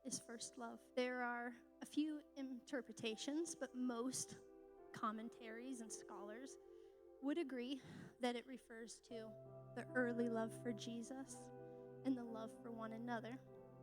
is first love. There are a few interpretations, but most commentaries and scholars would agree that it refers to the early love for Jesus and the love for one another,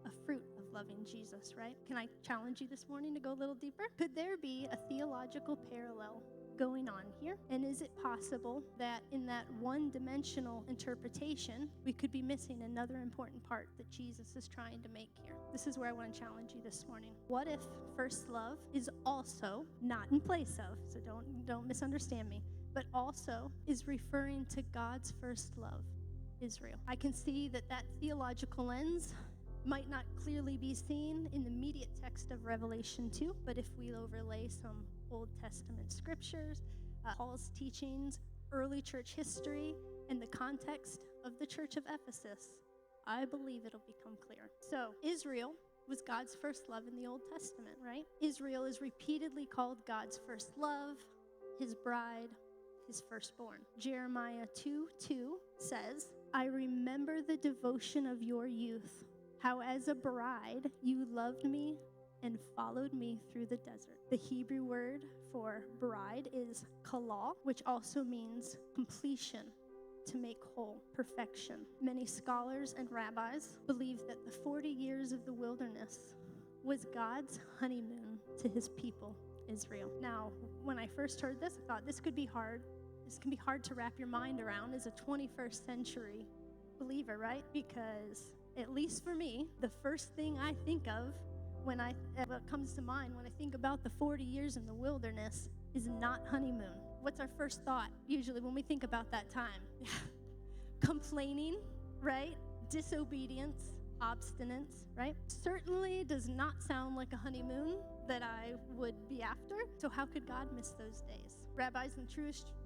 a fruit of loving Jesus, right? Can I challenge you this morning to go a little deeper? Could there be a theological parallel going on here? And is it possible that in that one-dimensional interpretation, we could be missing another important part that Jesus is trying to make here? This is where I want to challenge you this morning. What if first love is also not in place of, so don't misunderstand me, but also is referring to God's first love, Israel? I can see that theological lens might not clearly be seen in the immediate text of Revelation 2, but if we overlay some Old Testament scriptures, Paul's teachings, early church history, and the context of the church of Ephesus, I believe it'll become clear. So Israel was God's first love in the Old Testament, right? Israel is repeatedly called God's first love, his bride, his firstborn. Jeremiah 2:2 says, I remember the devotion of your youth, how as a bride you loved me and followed me through the desert. The Hebrew word for bride is kalah, which also means completion, to make whole, perfection. Many scholars and rabbis believe that the 40 years of the wilderness was God's honeymoon to his people, Israel. Now, when I first heard this, I thought this could be hard. This can be hard to wrap your mind around as a 21st century believer, right? Because at least for me, the first thing I think of what comes to mind when I think about the 40 years in the wilderness is not honeymoon. What's our first thought usually when we think about that time? Complaining, right? Disobedience, obstinance, right? Certainly does not sound like a honeymoon that I would be after. So how could God miss those days? Rabbis in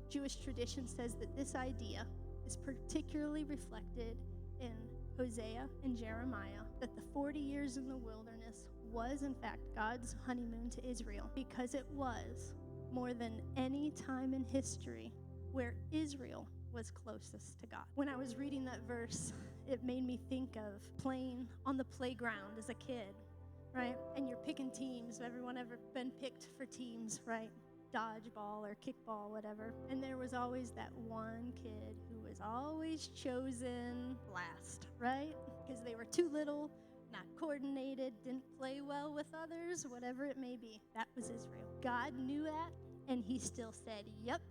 Jewish tradition says that this idea is particularly reflected in Hosea and Jeremiah, that the 40 years in the wilderness was in fact God's honeymoon to Israel, because it was more than any time in history where Israel was closest to God. When I was reading that verse, it made me think of playing on the playground as a kid, right? And you're picking teams. Everyone ever been picked for teams, right? Dodgeball or kickball, whatever. And there was always that one kid who was always chosen last, right? Because they were too little, not coordinated, didn't play well with others, whatever it may be. That was Israel. God knew that, and he still said, yep,